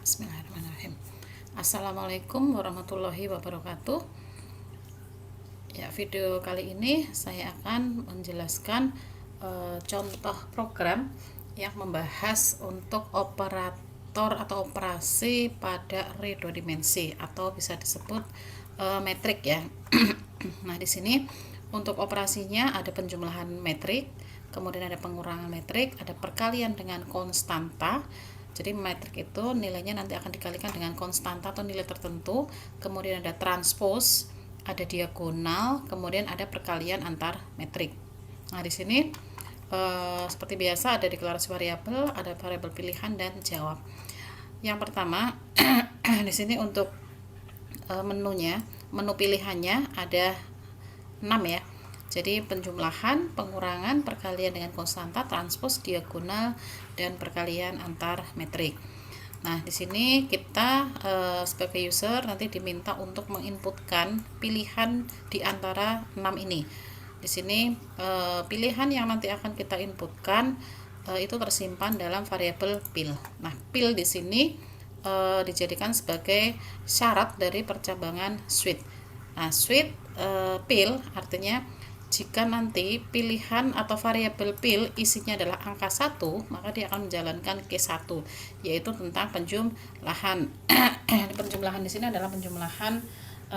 Bismillahirrahmanirrahim. Assalamualaikum warahmatullahi wabarakatuh. Ya, video kali ini saya akan menjelaskan contoh program yang membahas untuk operator atau operasi pada array 2 dimensi atau bisa disebut metrik ya. Nah, di sini untuk operasinya ada penjumlahan metrik, kemudian ada pengurangan metrik, ada perkalian dengan konstanta. Jadi metrik itu nilainya nanti akan dikalikan dengan konstanta atau nilai tertentu, kemudian ada transpose, ada diagonal, kemudian ada perkalian antar metrik. Nah, di sini seperti biasa ada deklarasi variabel, ada variabel pilihan dan jawab. Yang pertama di sini untuk menu pilihannya ada 6 ya. Jadi penjumlahan, pengurangan, perkalian dengan konstanta, transpose, diagonal, dan perkalian antar metrik. Nah, di sini kita sebagai user nanti diminta untuk menginputkan pilihan di antara 6 ini. Di sini pilihan yang nanti akan kita inputkan itu tersimpan dalam variabel pil. Nah, pil di sini dijadikan sebagai syarat dari percabangan switch. Nah, switch pil artinya jika nanti pilihan atau variabel pil isinya adalah angka 1, maka dia akan menjalankan case 1, yaitu tentang penjumlahan. Penjumlahan di sini adalah penjumlahan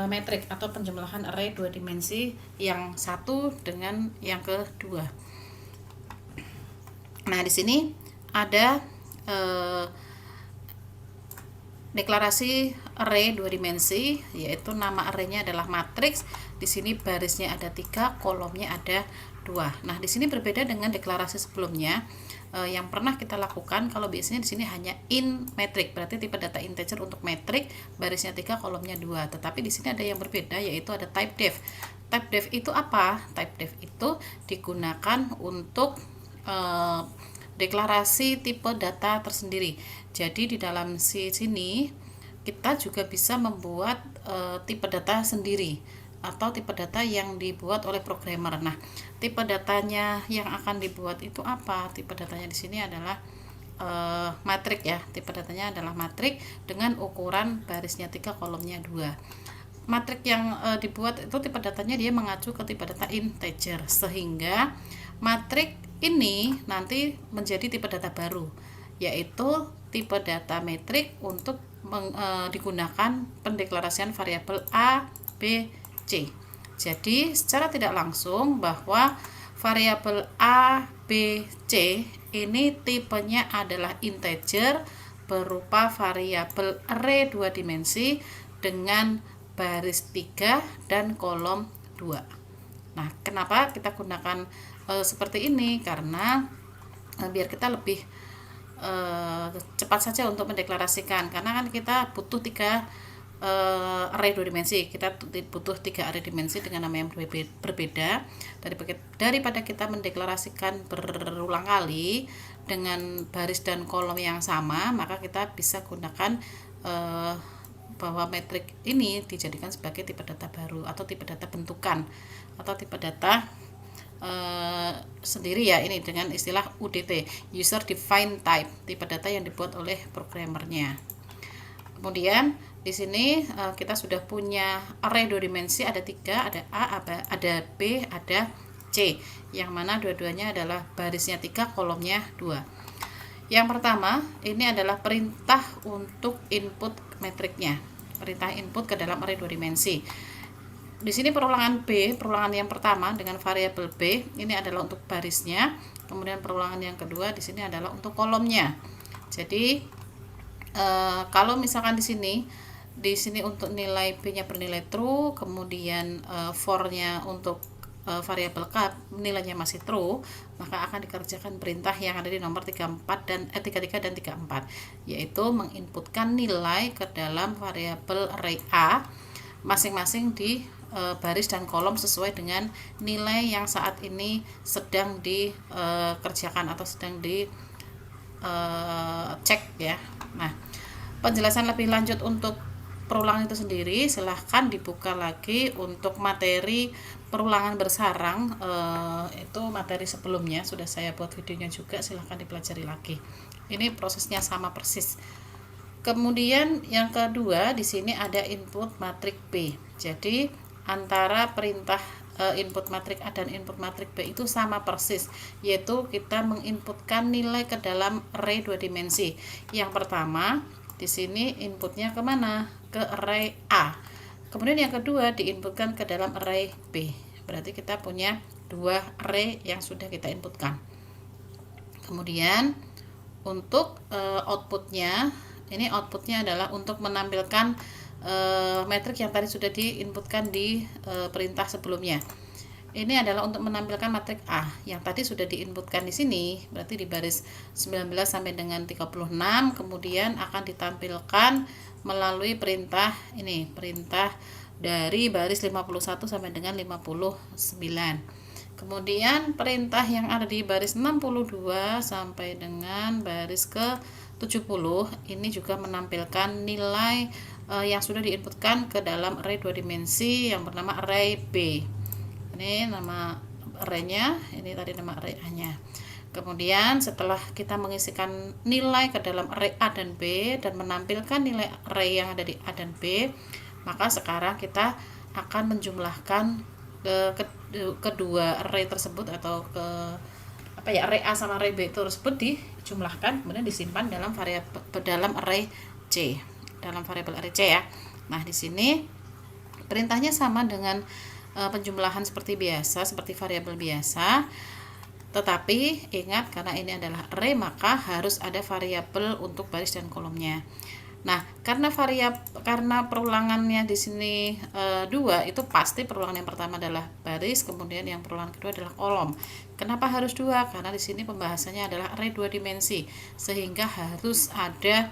metrik atau penjumlahan array 2 dimensi yang satu dengan yang kedua. Nah, di sini ada deklarasi array 2 dimensi, yaitu nama arraynya adalah matriks. Di sini barisnya ada 3, kolomnya ada 2. Nah, di sini berbeda dengan deklarasi sebelumnya yang pernah kita lakukan. Kalau biasanya di sini hanya in metrik, berarti tipe data integer untuk metrik, barisnya 3, kolomnya 2. Tetapi di sini ada yang berbeda, yaitu ada type def. Type def itu apa? Type def itu digunakan untuk deklarasi tipe data tersendiri. Jadi di dalam sini kita juga bisa membuat tipe data sendiri atau tipe data yang dibuat oleh programmer. Nah, tipe datanya yang akan dibuat itu apa? Tipe datanya di sini adalah matrik ya. Tipe datanya adalah matrik dengan ukuran barisnya 3, kolomnya 2. Matrik yang dibuat itu tipe datanya dia mengacu ke tipe data integer, sehingga matrik ini nanti menjadi tipe data baru, yaitu tipe data metrik untuk digunakan pendeklarasian variabel A, B, C. Jadi secara tidak langsung bahwa variabel A, B, C ini tipenya adalah integer berupa variabel array 2 dimensi dengan baris 3 dan kolom 2. Nah, kenapa kita gunakan seperti ini? Karena biar kita lebih cepat saja untuk mendeklarasikan, karena kan kita butuh 3 array 2 dimensi. Kita butuh 3 array dimensi dengan nama yang berbeda. Daripada kita mendeklarasikan berulang kali dengan baris dan kolom yang sama, maka kita bisa gunakan bahwa metrik ini dijadikan sebagai tipe data baru atau tipe data bentukan atau tipe data sendiri ya, ini dengan istilah UDT, user defined type, tipe data yang dibuat oleh programmernya. Kemudian di sini kita sudah punya array 2 dimensi, ada 3, ada A, ada B, ada C, yang mana dua-duanya adalah barisnya 3, kolomnya 2. Yang pertama ini adalah perintah untuk input metriknya, perintah input ke dalam array 2 dimensi. Di sini perulangan B, perulangan yang pertama dengan variabel B ini adalah untuk barisnya, kemudian perulangan yang kedua di sini adalah untuk kolomnya. Jadi kalau misalkan di sini untuk nilai B-nya bernilai true, kemudian for-nya untuk variabel K nilainya masih true, maka akan dikerjakan perintah yang ada di nomor 33 dan 34, yaitu menginputkan nilai ke dalam variabel array A masing-masing di baris dan kolom sesuai dengan nilai yang saat ini sedang dikerjakan atau sedang cek ya. Nah, penjelasan lebih lanjut untuk perulangan itu sendiri silahkan dibuka lagi untuk materi perulangan bersarang, itu materi sebelumnya sudah saya buat videonya juga, silahkan dipelajari lagi. Ini prosesnya sama persis. Kemudian yang kedua di sini ada input matrik B. Jadi antara perintah input matrik A dan input matrik B itu sama persis, yaitu kita menginputkan nilai ke dalam array 2 dimensi. Yang pertama di sini inputnya kemana? Ke array A. Kemudian yang kedua diinputkan ke dalam array B. Berarti kita punya dua array yang sudah kita inputkan. Kemudian untuk outputnya, ini outputnya adalah untuk menampilkan metrik yang tadi sudah diinputkan di perintah sebelumnya. Ini adalah untuk menampilkan matrik A yang tadi sudah diinputkan di sini, berarti di baris 19 sampai dengan 36, kemudian akan ditampilkan melalui perintah ini, perintah dari baris 51 sampai dengan 59. Kemudian perintah yang ada di baris 62 sampai dengan baris ke 70 ini juga menampilkan nilai yang sudah diinputkan ke dalam array 2 dimensi yang bernama array B. Ini nama arraynya, ini tadi nama array A-nya. Kemudian setelah kita mengisikan nilai ke dalam array A dan B dan menampilkan nilai array yang ada di A dan B, maka sekarang kita akan menjumlahkan kedua array tersebut atau array A sama array B tersebut dijumlahkan, kemudian disimpan dalam array C, dalam variabel array C ya. Nah, di sini perintahnya sama dengan penjumlahan seperti biasa, seperti variabel biasa. Tetapi ingat, karena ini adalah array maka harus ada variabel untuk baris dan kolomnya. Nah, karena perulangannya di sini 2, itu pasti perulangan yang pertama adalah baris, kemudian yang perulangan kedua adalah kolom. Kenapa harus 2? Karena di sini pembahasannya adalah array 2 dimensi, sehingga harus ada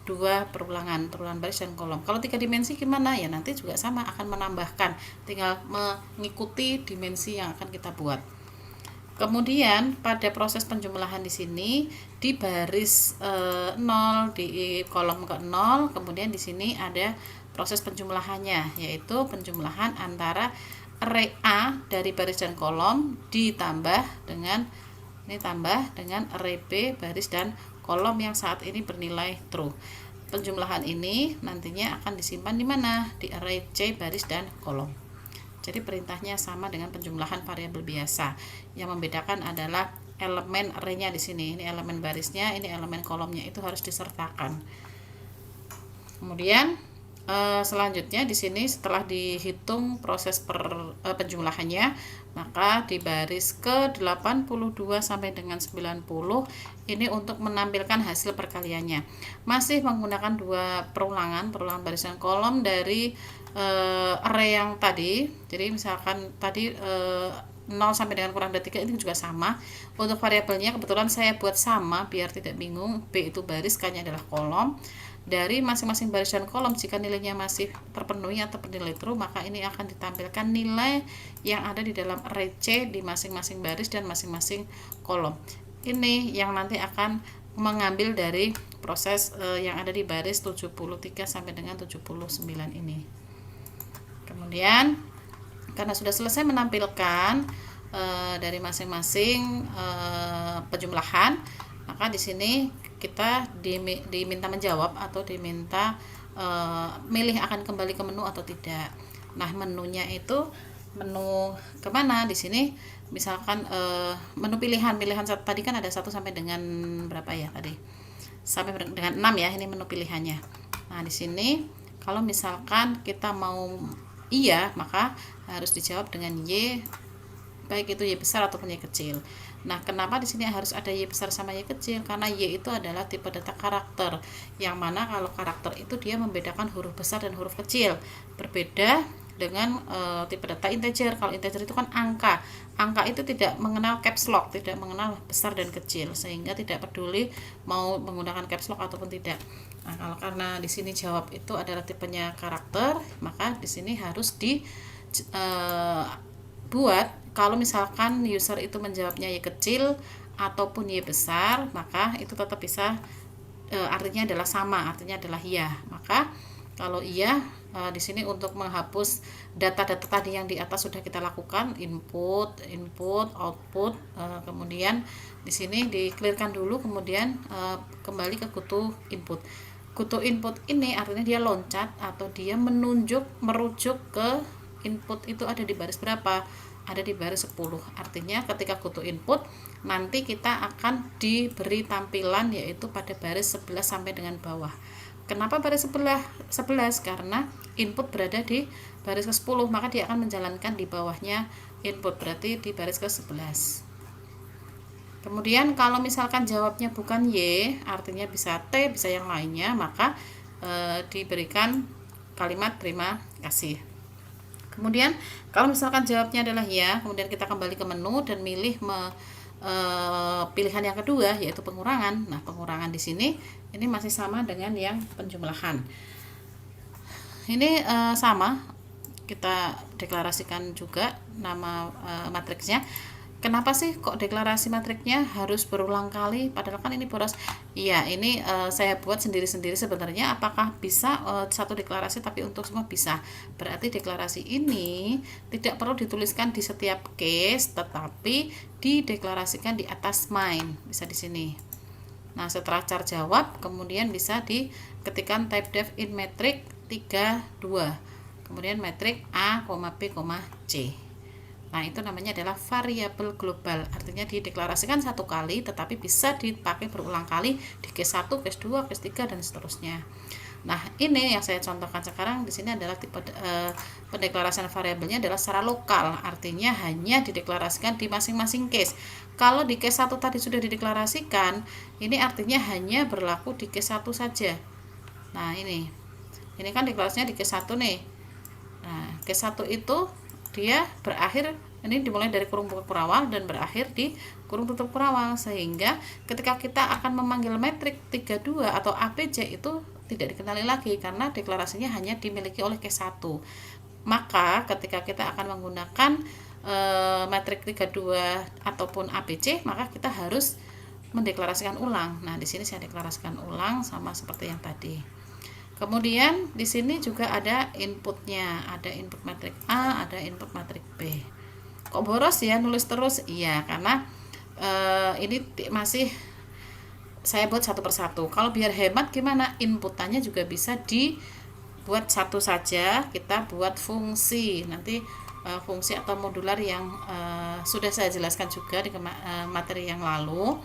2 perulangan baris dan kolom. Kalau 3 dimensi gimana? Ya nanti juga sama, akan menambahkan, tinggal mengikuti dimensi yang akan kita buat. Kemudian pada proses penjumlahan di sini di baris 0 di kolom ke 0, kemudian di sini ada proses penjumlahannya, yaitu penjumlahan antara array A dari baris dan kolom ditambah dengan array B baris dan kolom yang saat ini bernilai true. Penjumlahan ini nantinya akan disimpan di mana? Di array C baris dan kolom. Jadi perintahnya sama dengan penjumlahan variabel biasa. Yang membedakan adalah elemen array-nya di sini. Ini elemen barisnya, ini elemen kolomnya, itu harus disertakan. Kemudian selanjutnya di sini setelah dihitung proses penjumlahannya, maka di baris ke 82 sampai dengan 90 ini untuk menampilkan hasil perkaliannya. Masih menggunakan 2 perulangan baris dan kolom dari array yang tadi. Jadi misalkan tadi 0 sampai dengan kurang dari 3 ini juga sama. Untuk variabelnya kebetulan saya buat sama biar tidak bingung. B itu baris, K-nya adalah kolom. Dari masing-masing baris dan kolom, jika nilainya masih terpenuhi atau bernilai true, maka ini akan ditampilkan nilai yang ada di dalam array C di masing-masing baris dan masing-masing kolom. Ini yang nanti akan mengambil dari proses yang ada di baris 73 sampai dengan 79 ini. Kemudian karena sudah selesai menampilkan dari masing-masing penjumlahan, maka di sini kita diminta menjawab atau diminta milih akan kembali ke menu atau tidak. Nah, menunya itu menu kemana? Di sini misalkan menu pilihan tadi kan ada 1 sampai dengan berapa ya tadi? Sampai dengan 6 ya, ini menu pilihannya. Nah, di sini kalau misalkan kita mau iya, maka harus dijawab dengan Y, baik itu Y besar ataupun Y kecil. Nah, kenapa di sini harus ada Y besar sama Y kecil? Karena Y itu adalah tipe data karakter, yang mana kalau karakter itu dia membedakan huruf besar dan huruf kecil. Berbeda dengan tipe data integer. Kalau integer itu kan angka. Angka itu tidak mengenal caps lock, tidak mengenal besar dan kecil, sehingga tidak peduli mau menggunakan caps lock ataupun tidak. Nah, kalau karena di sini jawab itu adalah tipenya karakter, maka di sini harus buat kalau misalkan user itu menjawabnya Y kecil ataupun Y besar, maka itu tetap bisa artinya adalah sama, artinya adalah iya. Maka kalau iya di sini untuk menghapus data-data tadi yang di atas sudah kita lakukan, input, output, kemudian di sini di-clearkan dulu, kemudian kembali ke kutu input. Kutu input ini artinya dia loncat atau dia merujuk ke input itu ada di baris berapa, ada di baris 10. Artinya ketika kutu input nanti kita akan diberi tampilan yaitu pada baris 11 sampai dengan bawah. Kenapa baris 11? Karena input berada di baris ke-10, maka dia akan menjalankan di bawahnya input, berarti di baris ke-11. Kemudian kalau misalkan jawabnya bukan Y, artinya bisa T, bisa yang lainnya, maka diberikan kalimat terima kasih. Kemudian kalau misalkan jawabnya adalah ya, kemudian kita kembali ke menu dan milih pilihan yang kedua yaitu pengurangan. Nah, pengurangan di sini ini masih sama dengan yang penjumlahan. Ini sama, kita deklarasikan juga nama matriksnya. Kenapa sih kok deklarasi matriknya harus berulang kali padahal kan ini boros? Iya, ini saya buat sendiri-sendiri sebenarnya. Apakah bisa satu deklarasi tapi untuk semua? Bisa. Berarti deklarasi ini tidak perlu dituliskan di setiap case, tetapi dideklarasikan di atas main, bisa di sini. Nah, setelah char jawab kemudian bisa diketikkan type def in metric 32, kemudian metrik A, B, C. Nah, itu namanya adalah variabel global, artinya dideklarasikan satu kali tetapi bisa dipakai berulang kali di case 1, case 2, case 3 dan seterusnya. Nah, ini yang saya contohkan sekarang di sini adalah tipe pendeklarasian variabelnya adalah secara lokal, artinya hanya dideklarasikan di masing-masing case. Kalau di case 1 tadi sudah dideklarasikan, ini artinya hanya berlaku di case 1 saja. Nah, ini kan deklarasinya di case 1 nih. Nah, case 1 itu dia berakhir, ini dimulai dari kurung buka kurawal dan berakhir di kurung tutup kurawal, sehingga ketika kita akan memanggil metrik 32 atau APC itu tidak dikenali lagi karena deklarasinya hanya dimiliki oleh case 1. Maka ketika kita akan menggunakan metrik 32 ataupun APC, maka kita harus mendeklarasikan ulang. Nah, di sini saya deklarasikan ulang sama seperti yang tadi. Kemudian di sini juga ada inputnya, ada input matrik A, ada input matrik B. Kok boros ya nulis terus? Iya, karena ini masih saya buat satu persatu. Kalau biar hemat gimana? Inputannya juga bisa dibuat satu saja. Kita buat fungsi. Nanti fungsi atau modular yang sudah saya jelaskan juga di materi yang lalu,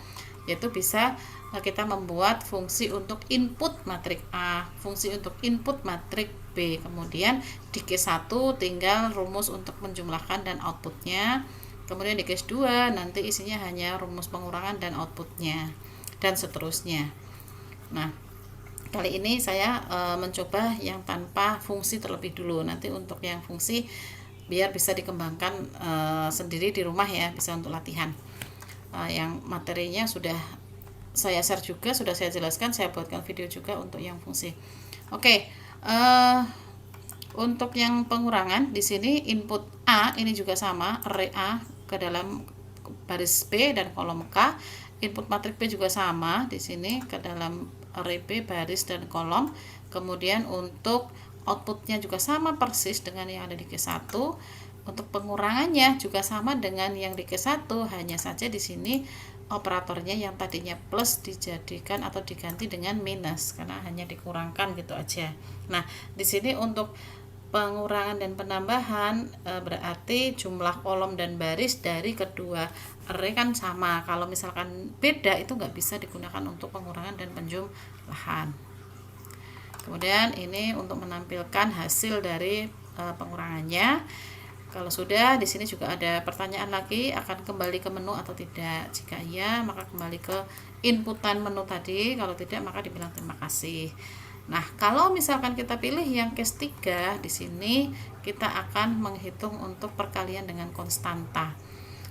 yaitu bisa kita membuat fungsi untuk input matrik A, fungsi untuk input matrik B. Kemudian di case 1 tinggal rumus untuk menjumlahkan dan outputnya. Kemudian di case 2 nanti isinya hanya rumus pengurangan dan outputnya, dan seterusnya. Nah, kali ini saya mencoba yang tanpa fungsi terlebih dulu. Nanti untuk yang fungsi biar bisa dikembangkan sendiri di rumah ya, bisa untuk latihan. Yang materinya sudah saya share juga, sudah saya jelaskan, saya buatkan video juga untuk yang fungsi. Oke, untuk yang pengurangan di sini input A ini juga sama, array A ke dalam baris B dan kolom K. Input matrik B juga sama di sini ke dalam array B, baris dan kolom. Kemudian untuk outputnya juga sama persis dengan yang ada di case 1. Untuk pengurangannya juga sama dengan yang di case 1, hanya saja di sini operatornya yang tadinya plus dijadikan atau diganti dengan minus karena hanya dikurangkan gitu aja. Nah, di sini untuk pengurangan dan penambahan berarti jumlah kolom dan baris dari kedua array kan sama. Kalau misalkan beda itu nggak bisa digunakan untuk pengurangan dan penjumlahan. Kemudian ini untuk menampilkan hasil dari pengurangannya. Kalau sudah, di sini juga ada pertanyaan lagi, akan kembali ke menu atau tidak. Jika iya, maka kembali ke inputan menu tadi. Kalau tidak, maka dibilang terima kasih. Nah, kalau misalkan kita pilih yang case 3, di sini kita akan menghitung untuk perkalian dengan konstanta.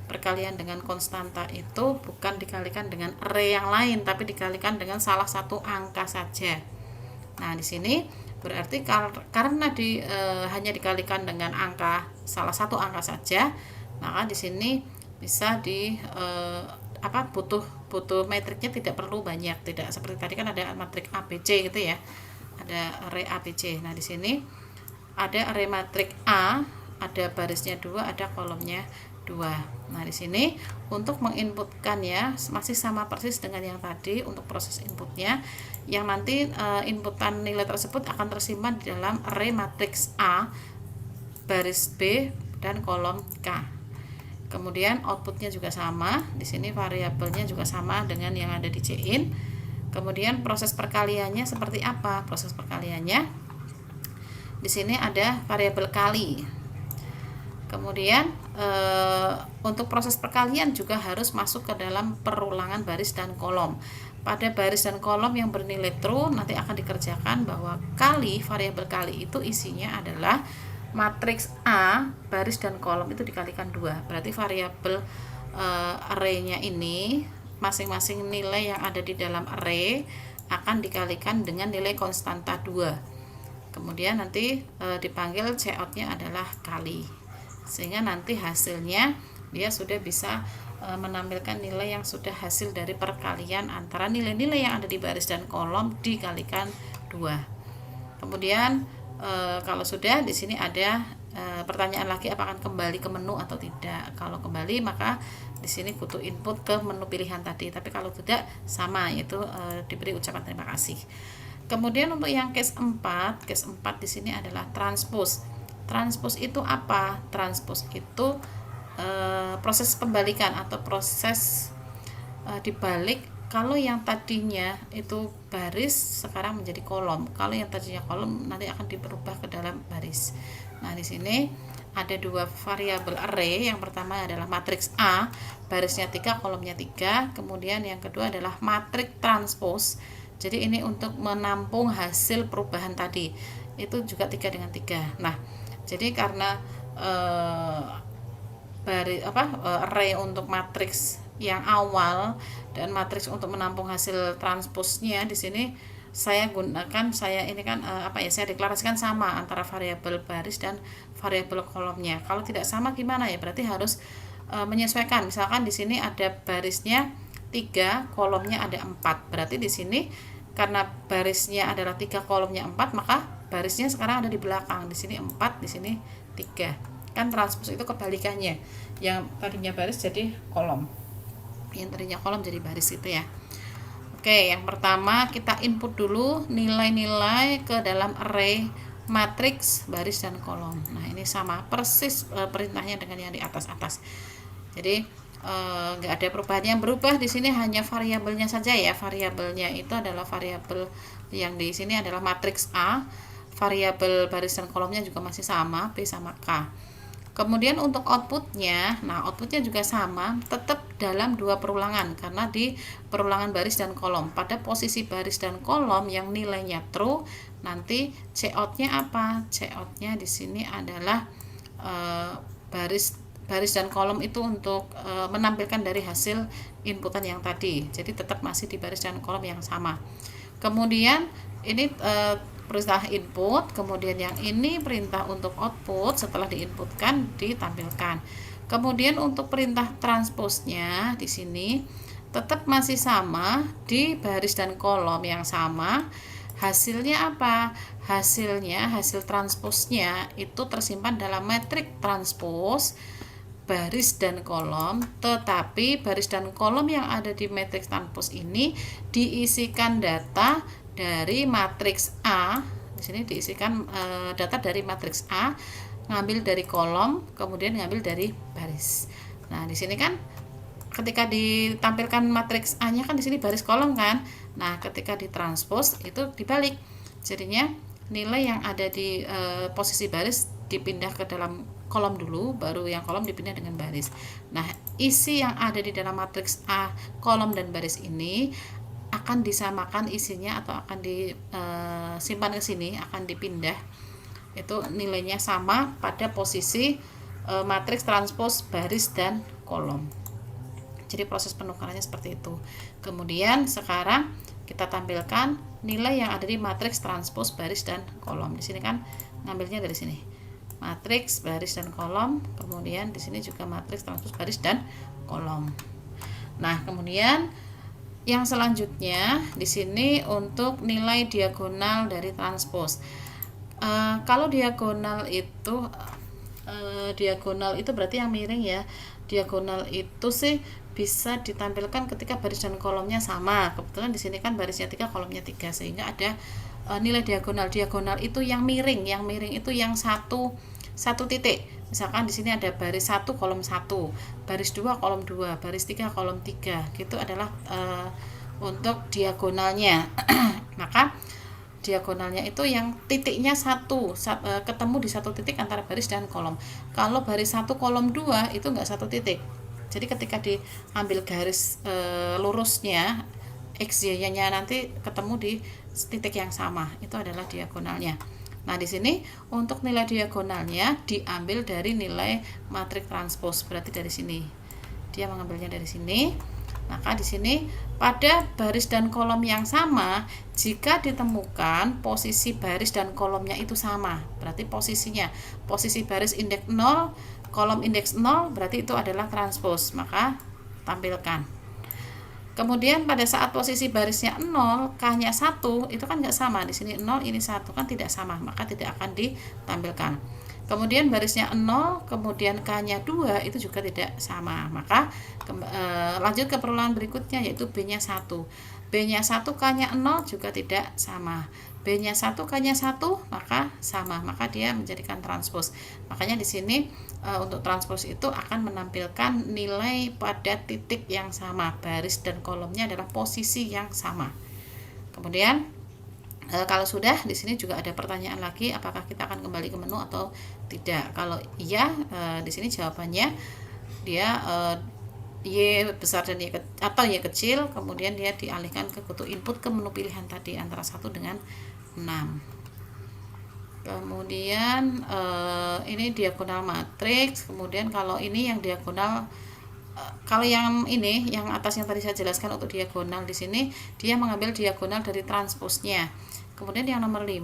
Perkalian dengan konstanta itu bukan dikalikan dengan array yang lain, tapi dikalikan dengan salah satu angka saja. Nah, di sini berarti karena hanya dikalikan dengan salah satu angka saja, maka di sini bisa butuh metriknya tidak perlu banyak, tidak seperti tadi kan ada matrik ABC gitu ya, ada array ABC. Nah, di sini ada array matrik A, ada barisnya 2, ada kolomnya Nah, di sini untuk menginputkan ya masih sama persis dengan yang tadi untuk proses inputnya, yang nanti inputan nilai tersebut akan tersimpan di dalam array matriks A, baris B dan kolom K. Kemudian outputnya juga sama, di sini variabelnya juga sama dengan yang ada di cin. Kemudian proses perkaliannya seperti apa? Proses perkaliannya di sini ada variabel kali. Kemudian untuk proses perkalian juga harus masuk ke dalam perulangan baris dan kolom. Pada baris dan kolom yang bernilai true nanti akan dikerjakan bahwa kali, variabel kali itu isinya adalah matriks A, baris dan kolom itu dikalikan 2. Berarti variabel array-nya ini masing-masing nilai yang ada di dalam array akan dikalikan dengan nilai konstanta 2. Kemudian nanti dipanggil cout-nya adalah kali. Sehingga nanti hasilnya dia sudah bisa menampilkan nilai yang sudah hasil dari perkalian antara nilai-nilai yang ada di baris dan kolom dikalikan 2. Kemudian kalau sudah, di sini ada pertanyaan lagi, apakah kembali ke menu atau tidak. Kalau kembali maka di sini butuh input ke menu pilihan tadi, tapi kalau tidak sama, yaitu diberi ucapan terima kasih. Kemudian untuk yang case 4 di sini adalah transpose. Transpose itu apa? Transpose itu proses pembalikan atau proses dibalik. Kalau yang tadinya itu baris sekarang menjadi kolom. Kalau yang tadinya kolom nanti akan diberubah ke dalam baris. Nah, di sini ada 2 variabel array. Yang pertama adalah matriks A, barisnya 3, kolomnya 3. Kemudian yang kedua adalah matriks transpose. Jadi ini untuk menampung hasil perubahan tadi. Itu juga 3 dengan 3. Nah, jadi karena array untuk matriks yang awal dan matriks untuk menampung hasil transposnya di sini saya deklarasikan sama antara variabel baris dan variabel kolomnya. Kalau tidak sama gimana ya? Berarti harus menyesuaikan. Misalkan di sini ada barisnya 3, kolomnya ada 4. Berarti di sini karena barisnya adalah 3, kolomnya 4, maka barisnya sekarang ada di belakang. Di sini 4, di sini 3. Kan transpose itu kebalikannya. Yang tadinya baris jadi kolom. Yang tadinya kolom jadi baris itu ya. Oke, yang pertama kita input dulu nilai-nilai ke dalam array matriks baris dan kolom. Nah, ini sama persis perintahnya dengan yang di atas-atas. Jadi nggak ada perubahan. Yang berubah di sini hanya variabelnya saja ya. Variabelnya itu adalah variabel yang di sini adalah matriks A. Variabel baris dan kolomnya juga masih sama, B sama K. Kemudian untuk outputnya, nah outputnya juga sama, tetap dalam 2 perulangan karena di perulangan baris dan kolom. Pada posisi baris dan kolom yang nilainya true, nanti cout-nya apa? Cout-nya di sini adalah baris dan kolom itu untuk menampilkan dari hasil inputan yang tadi. Jadi tetap masih di baris dan kolom yang sama. Kemudian ini perintah input, kemudian yang ini perintah untuk output setelah diinputkan ditampilkan. Kemudian untuk perintah transposnya di sini tetap masih sama di baris dan kolom yang sama. Hasilnya apa? Hasil transposnya itu tersimpan dalam matriks transpose baris dan kolom, tetapi baris dan kolom yang ada di matriks transpose ini diisikan data dari matriks A. Di sini diisikan data dari matriks A, ngambil dari kolom, kemudian ngambil dari baris. Nah, di sini kan ketika ditampilkan matriks A-nya kan di sini baris kolom kan. Nah, ketika ditranspose itu dibalik. Jadinya nilai yang ada di posisi baris dipindah ke dalam kolom dulu, baru yang kolom dipindah dengan baris. Nah, isi yang ada di dalam matriks A, kolom dan baris ini akan disamakan isinya atau akan disimpan ke sini, akan dipindah. Itu nilainya sama pada posisi matriks transpose baris dan kolom. Jadi proses penukarannya seperti itu. Kemudian sekarang kita tampilkan nilai yang ada di matriks transpose baris dan kolom. Di sini kan ngambilnya dari sini. Matriks baris dan kolom, kemudian di sini juga matriks transpose baris dan kolom. Nah, kemudian yang selanjutnya di sini untuk nilai diagonal dari transpose. Kalau diagonal itu diagonal itu berarti yang miring ya. Diagonal itu sih bisa ditampilkan ketika baris dan kolomnya sama. Kebetulan di sini kan barisnya 3, kolomnya 3, sehingga ada nilai diagonal. Diagonal itu yang miring. Yang miring itu yang satu titik. Misalkan di sini ada baris 1 kolom 1, baris 2 kolom 2, baris 3 kolom 3. Gitu adalah untuk diagonalnya. Maka diagonalnya itu yang titiknya ketemu di satu titik antara baris dan kolom. Kalau baris 1 kolom 2 itu enggak satu titik. Jadi ketika diambil garis lurusnya XY-nya nanti ketemu di titik yang sama, itu adalah diagonalnya. Nah, di sini untuk nilai diagonalnya diambil dari nilai matriks transpos, berarti dari sini. Dia mengambilnya dari sini. Maka di sini pada baris dan kolom yang sama, jika ditemukan posisi baris dan kolomnya itu sama, berarti posisi baris indeks 0, kolom indeks 0, berarti itu adalah transpos, maka tampilkan. Kemudian pada saat posisi barisnya 0, K-nya 1, itu kan nggak sama. Di sini 0, ini 1, kan tidak sama, maka tidak akan ditampilkan. Kemudian barisnya 0, kemudian K-nya 2, itu juga tidak sama. Maka lanjut ke perulangan berikutnya, yaitu B-nya 1. B-nya 1, K-nya 0 juga tidak sama. B-nya 1, K-nya 1, maka sama. Maka dia menjadikan transpos. Makanya di sini untuk transpos itu akan menampilkan nilai pada titik yang sama. Baris dan kolomnya adalah posisi yang sama. Kemudian kalau sudah, di sini juga ada pertanyaan lagi, apakah kita akan kembali ke menu atau tidak. Kalau iya, di sini jawabannya dia Y besar dan Y atau Y kecil, kemudian dia dialihkan ke kutu input ke menu pilihan tadi antara 1 dengan 6. Kemudian ini diagonal matriks. Kemudian kalau ini yang diagonal, kalau yang ini yang atas yang tadi saya jelaskan untuk diagonal, di sini dia mengambil diagonal dari transposnya. Kemudian yang nomor 5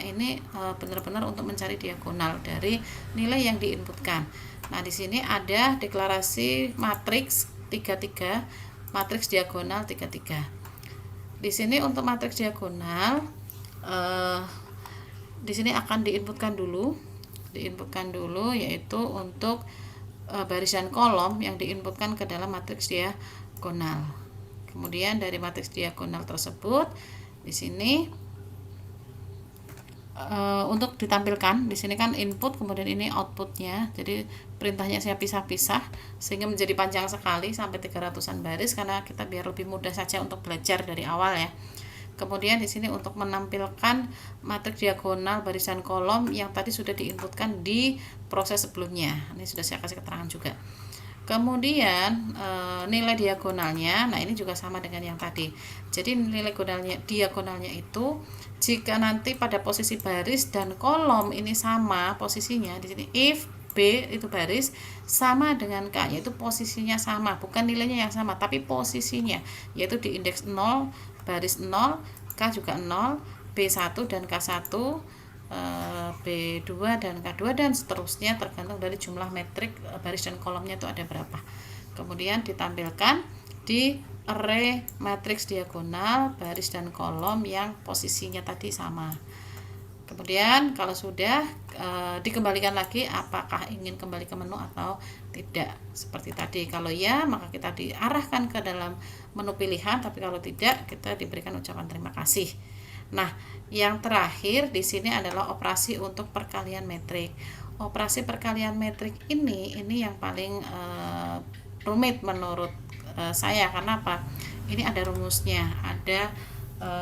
ini benar-benar untuk mencari diagonal dari nilai yang diinputkan. Nah, di sini ada deklarasi matriks 33, matriks diagonal 33. Di sini untuk matriks diagonal di sini akan diinputkan dulu yaitu untuk baris dan kolom yang diinputkan ke dalam matriks diagonal. Kemudian dari matriks diagonal tersebut di sini untuk ditampilkan, di sini kan input, kemudian ini outputnya. Jadi perintahnya saya pisah-pisah sehingga menjadi panjang sekali sampai 300-an baris, karena kita biar lebih mudah saja untuk belajar dari awal ya. Kemudian di sini untuk menampilkan matriks diagonal baris dan kolom yang tadi sudah diinputkan di proses sebelumnya. Ini sudah saya kasih keterangan juga. Kemudian nilai diagonalnya, nah ini juga sama dengan yang tadi. Jadi nilai diagonalnya itu jika nanti pada posisi baris dan kolom ini sama posisinya, di sini if B itu baris sama dengan K, yaitu posisinya sama, bukan nilainya yang sama tapi posisinya, yaitu di indeks 0, baris 0, K juga 0, B1 dan K1, B2 dan K2 dan seterusnya, tergantung dari jumlah metrik baris dan kolomnya itu ada berapa. Kemudian ditampilkan di array matriks diagonal baris dan kolom yang posisinya tadi sama. Kemudian kalau sudah dikembalikan lagi apakah ingin kembali ke menu atau tidak. Seperti tadi, kalau ya maka kita diarahkan ke dalam menu pilihan, tapi kalau tidak kita diberikan ucapan terima kasih. Nah, yang terakhir di sini adalah operasi untuk perkalian metrik. Operasi perkalian metrik ini yang paling rumit menurut saya. Karena apa? Ini ada rumusnya, ada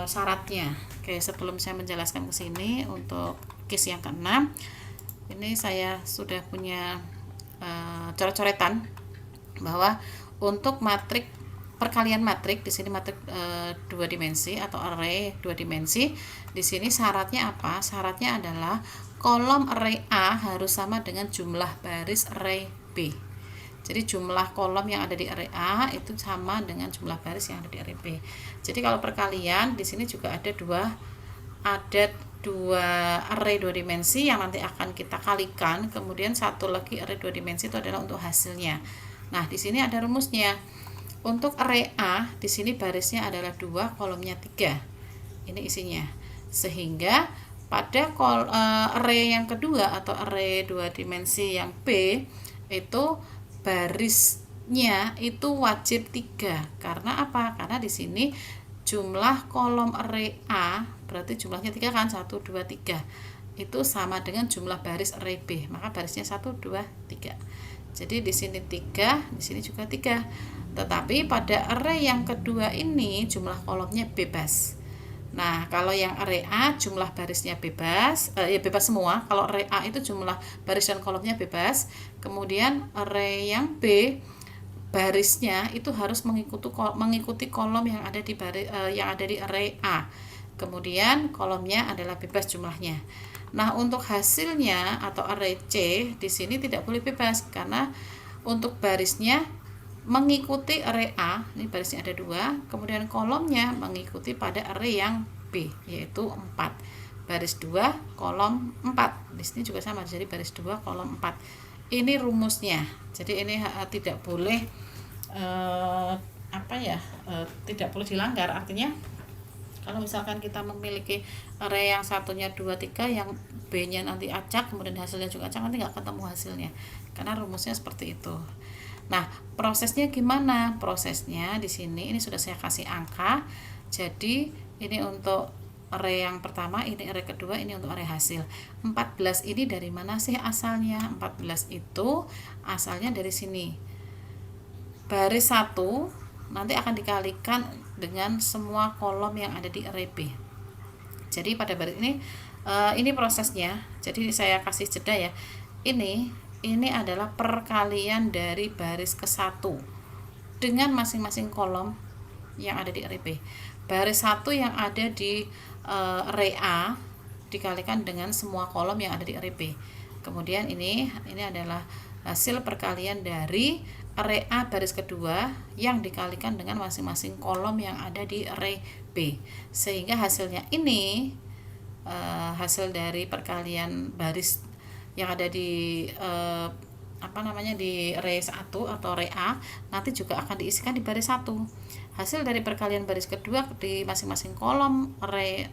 syaratnya. Oke, sebelum saya menjelaskan ke sini untuk case yang ke-6, ini saya sudah punya coret-coretan bahwa untuk matrik perkalian matrik, di sini matrik 2 dimensi atau array 2 dimensi. Di sini syaratnya apa? Syaratnya adalah kolom array A harus sama dengan jumlah baris array B. Jadi jumlah kolom yang ada di array A itu sama dengan jumlah baris yang ada di array B. Jadi kalau perkalian di sini juga ada dua array 2 dimensi yang nanti akan kita kalikan, kemudian satu lagi array 2 dimensi itu adalah untuk hasilnya. Nah, di sini ada rumusnya. Untuk array A, di sini barisnya adalah 2, kolomnya 3. Ini isinya. Sehingga pada array yang kedua atau array 2 dimensi yang B itu barisnya itu wajib 3. Karena apa? Karena di sini jumlah kolom array A berarti jumlahnya 3 kan, 1 2 3 itu sama dengan jumlah baris array B, maka barisnya 1 2 3. Jadi di sini 3, di sini juga 3. Tetapi pada array yang kedua ini jumlah kolomnya bebas. Nah, kalau yang array A jumlah barisnya bebas, ya bebas semua. Kalau array A itu jumlah baris dan kolomnya bebas. Kemudian array yang B barisnya itu harus mengikuti kolom yang ada di array A. Kemudian kolomnya adalah bebas jumlahnya. Nah, untuk hasilnya atau array C di sini tidak boleh bebas karena untuk barisnya mengikuti array A, ini barisnya ada 2, kemudian kolomnya mengikuti pada array yang B yaitu 4. Baris 2 kolom 4. Di sini juga sama, jadi baris 2 kolom 4. Ini rumusnya. Jadi ini tidak boleh tidak boleh dilanggar. Artinya kalau misalkan kita memiliki array yang satunya 2 3, yang B-nya nanti acak, kemudian hasilnya juga acak, nanti nggak ketemu hasilnya. Karena rumusnya seperti itu. Nah, prosesnya gimana? Prosesnya di sini ini sudah saya kasih angka. Jadi ini untuk array yang pertama, ini array kedua, ini untuk array hasil. 14 ini dari mana sih asalnya? 14 itu asalnya dari sini. Baris 1 nanti akan dikalikan dengan semua kolom yang ada di array B. Jadi pada baris ini prosesnya. Jadi saya kasih jeda ya. Ini adalah perkalian dari baris ke-1 dengan masing-masing kolom yang ada di array B. Baris 1 yang ada di array A dikalikan dengan semua kolom yang ada di array B. Kemudian ini adalah hasil perkalian dari array A baris kedua yang dikalikan dengan masing-masing kolom yang ada di array B. Sehingga hasilnya ini hasil dari perkalian baris yang ada di di array 1 atau array A nanti juga akan diisikan di baris 1. Hasil dari perkalian baris kedua di masing-masing kolom array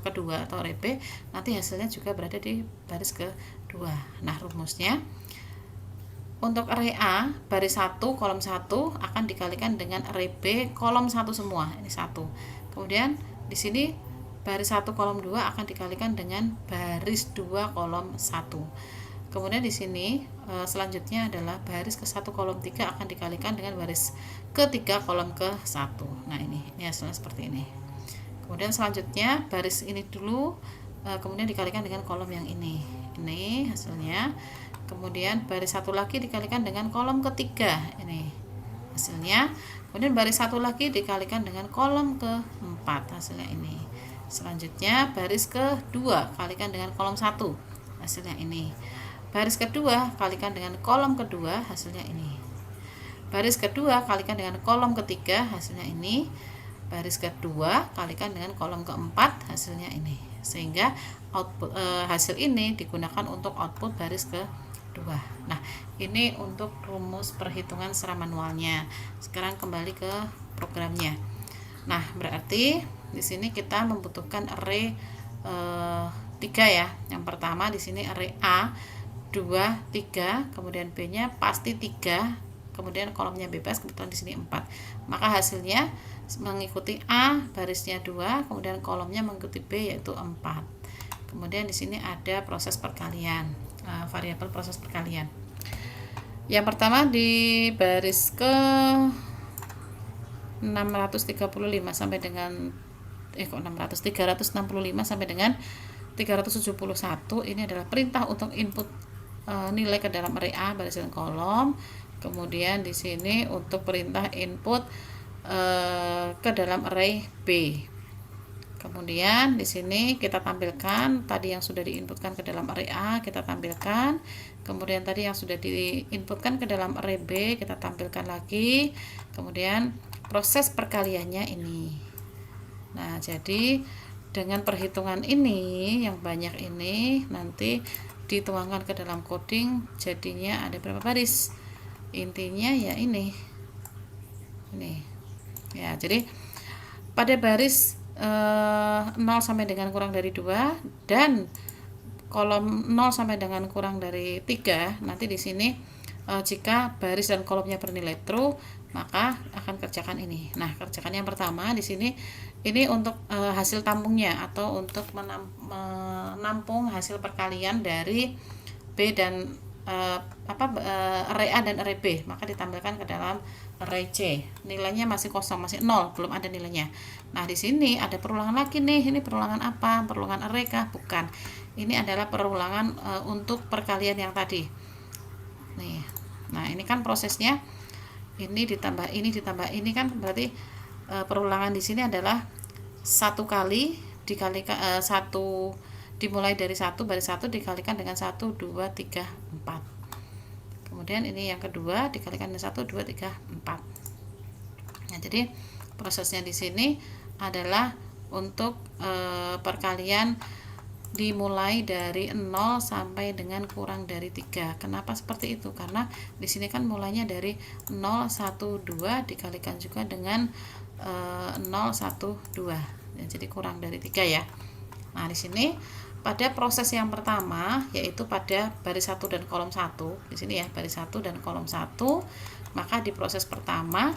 kedua atau array B nanti hasilnya juga berada di baris kedua. Nah, rumusnya untuk array A baris 1 kolom 1 akan dikalikan dengan array B kolom 1 semua. Ini 1. Kemudian di sini baris 1 kolom 2 akan dikalikan dengan baris 2 kolom 1. Kemudian di sini selanjutnya adalah baris ke-1 kolom 3 akan dikalikan dengan baris ke-3 kolom ke-1. Nah, ini hasilnya seperti ini. Kemudian selanjutnya baris ini dulu kemudian dikalikan dengan kolom yang ini. Ini hasilnya. Kemudian baris 1 lagi dikalikan dengan kolom ketiga. Ini hasilnya. Kemudian baris 1 lagi dikalikan dengan kolom ke-4. Hasilnya ini. Selanjutnya baris kedua kalikan dengan kolom 1, hasilnya ini. Baris kedua kalikan dengan kolom kedua, hasilnya ini. Baris kedua kalikan dengan kolom ketiga, hasilnya ini. Baris kedua kalikan dengan kolom keempat, hasilnya ini. Sehingga output hasil ini digunakan untuk output baris kedua. Nah, ini untuk rumus perhitungan secara manualnya. Sekarang kembali ke programnya. Nah, berarti di sini kita membutuhkan array 3 ya. Yang pertama di sini array A 2 3, kemudian B-nya pasti 3, kemudian kolomnya bebas, kebetulan di sini 4. Maka hasilnya mengikuti A barisnya 2, kemudian kolomnya mengikuti B yaitu 4. Kemudian di sini ada proses perkalian, variabel proses perkalian. Yang pertama di baris ke 635 sampai dengan 365 sampai dengan 371 ini adalah perintah untuk input nilai ke dalam array A baris dan kolom. Kemudian di sini untuk perintah input ke dalam array B. Kemudian di sini kita tampilkan tadi yang sudah diinputkan ke dalam array A kita tampilkan. Kemudian tadi yang sudah diinputkan ke dalam array B kita tampilkan lagi. Kemudian proses perkaliannya ini. Nah, jadi dengan perhitungan ini yang banyak ini nanti dituangkan ke dalam coding, jadinya ada berapa baris? Intinya ya ini. Ya, jadi pada baris 0 sampai dengan kurang dari 2 dan kolom 0 sampai dengan kurang dari 3. Nanti di sini jika baris dan kolomnya bernilai true, maka akan kerjakan ini. Nah, kerjakan yang pertama di sini ini untuk hasil tampungnya atau untuk menampung hasil perkalian dari B dan array A dan array B, maka ditambahkan ke dalam array C. Nilainya masih kosong, masih 0, belum ada nilainya. Nah, di sini ada perulangan lagi nih. Ini perulangan apa? Perulangan array kah? Bukan. Ini adalah perulangan untuk perkalian yang tadi. Nih. Nah, ini kan prosesnya ini ditambah ini kan berarti perulangan di sini adalah satu kali dikalikan satu dimulai dari baris 1 dikalikan dengan 1 2 3 4. Kemudian ini yang kedua dikalikan dengan 1 2 3 4. Nah, jadi prosesnya di sini adalah untuk perkalian dimulai dari 0 sampai dengan kurang dari 3. Kenapa seperti itu? Karena di sini kan mulainya dari 0 1 2 dikalikan juga dengan 0 1 2. Ya, jadi kurang dari 3 ya. Nah, di sini pada proses yang pertama yaitu pada baris 1 dan kolom 1. Di sini ya, baris 1 dan kolom 1. Maka di proses pertama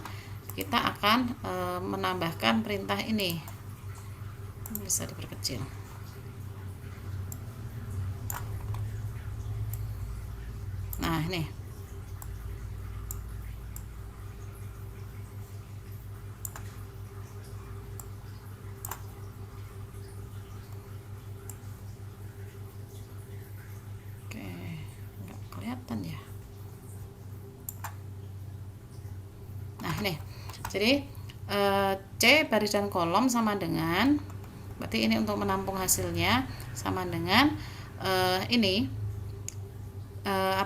kita akan menambahkan perintah ini. Bisa diperkecil. Nah, ini. Oke, nggak kelihatan ya. Nah, ini. Jadi C baris dan kolom sama dengan, berarti ini untuk menampung hasilnya sama dengan ini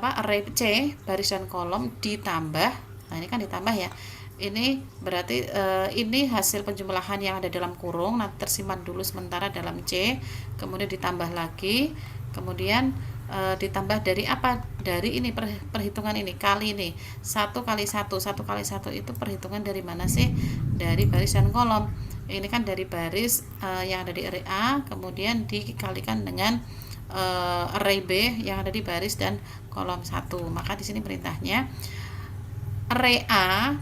array C baris dan kolom ditambah. Nah, ini kan ditambah ya. Ini berarti ini hasil penjumlahan yang ada dalam kurung, nanti tersimpan dulu sementara dalam C, kemudian ditambah lagi, kemudian ditambah dari apa? Dari ini perhitungan ini kali ini 1 kali 1 kali 1 itu perhitungan dari mana sih? Dari baris dan kolom. Ini kan dari baris yang ada di array A, kemudian dikalikan dengan array B yang ada di baris dan kolom 1. Maka di sini perintahnya array A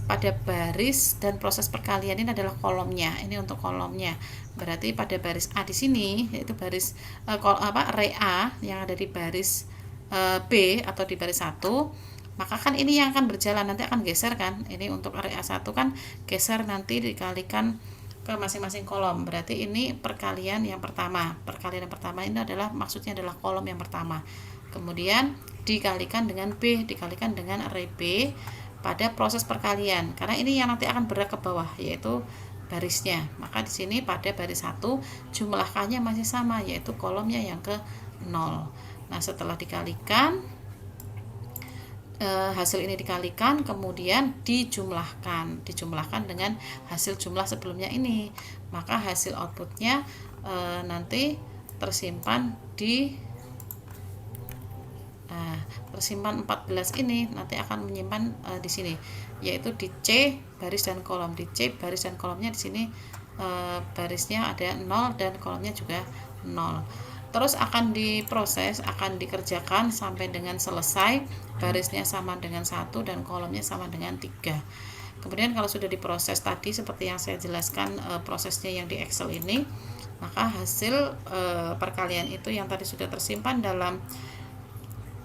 pada baris dan proses perkalian ini adalah kolomnya. Ini untuk kolomnya. Berarti pada baris A di sini yaitu baris array A yang ada di baris B atau di baris 1, maka kan ini yang akan berjalan, nanti akan geser kan. Ini untuk array A1 kan geser nanti dikalikan ke masing-masing kolom. Berarti ini perkalian yang pertama. Perkalian yang pertama ini adalah maksudnya adalah kolom yang pertama. Kemudian dikalikan dengan B, dikalikan dengan array B pada proses perkalian. Karena ini yang nanti akan bergerak ke bawah yaitu barisnya. Maka di sini pada baris 1 jumlahkannya masih sama yaitu kolomnya yang ke 0. Nah, setelah dikalikan hasil ini dikalikan kemudian dijumlahkan dengan hasil jumlah sebelumnya ini, maka hasil outputnya nanti tersimpan di tersimpan 14 ini nanti akan menyimpan di sini yaitu di C baris dan kolom. Di C baris dan kolomnya di sini barisnya ada 0 dan kolomnya juga 0. Terus akan diproses, akan dikerjakan sampai dengan selesai, barisnya sama dengan 1 dan kolomnya sama dengan 3. Kemudian kalau sudah diproses tadi seperti yang saya jelaskan prosesnya yang di Excel ini, maka hasil perkalian itu yang tadi sudah tersimpan dalam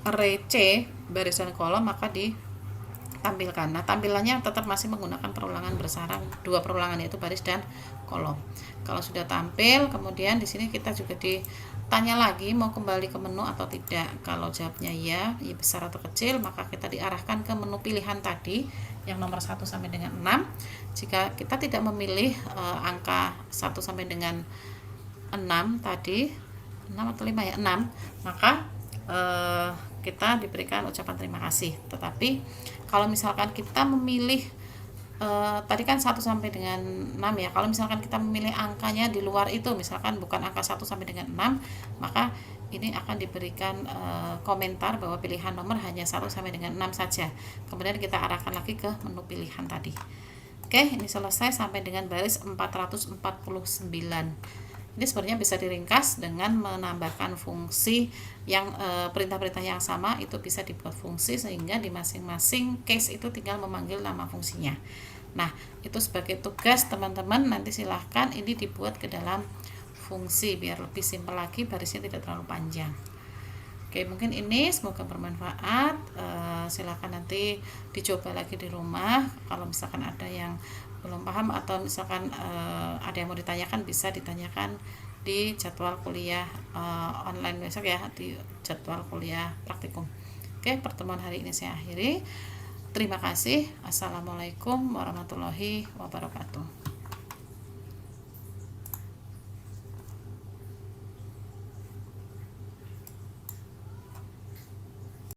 array C baris dan kolom maka ditampilkan. Nah, tampilannya tetap masih menggunakan perulangan bersarang, 2 perulangan yaitu baris dan kolom. Kalau sudah tampil, kemudian di sini kita juga ditanya lagi mau kembali ke menu atau tidak. Kalau jawabnya ya besar atau kecil, maka kita diarahkan ke menu pilihan tadi yang nomor 1 sampai dengan 6. Jika kita tidak memilih angka 1 sampai dengan 6 tadi, 6 atau 5 ya, 6, maka kita diberikan ucapan terima kasih. Tetapi kalau misalkan kita memilih tadi kan 1 sampai dengan 6 ya. Kalau misalkan kita memilih angkanya di luar itu, misalkan bukan angka 1 sampai dengan 6, maka ini akan diberikan komentar bahwa pilihan nomor hanya 1 sampai dengan 6 saja. Kemudian kita arahkan lagi ke menu pilihan tadi. Oke, ini selesai sampai dengan baris 449. Ini sebenarnya bisa diringkas dengan menambahkan fungsi yang perintah-perintah yang sama itu bisa dibuat fungsi, sehingga di masing-masing case itu tinggal memanggil nama fungsinya. Nah, itu sebagai tugas teman-teman, nanti silahkan ini dibuat ke dalam fungsi biar lebih simpel lagi, barisnya tidak terlalu panjang. Oke, mungkin ini semoga bermanfaat. Silahkan nanti dicoba lagi di rumah. Kalau misalkan ada yang belum paham atau misalkan ada yang mau ditanyakan, bisa ditanyakan di jadwal kuliah online besok ya, di jadwal kuliah praktikum. Oke, pertemuan hari ini saya akhiri. Terima kasih. Assalamualaikum warahmatullahi wabarakatuh.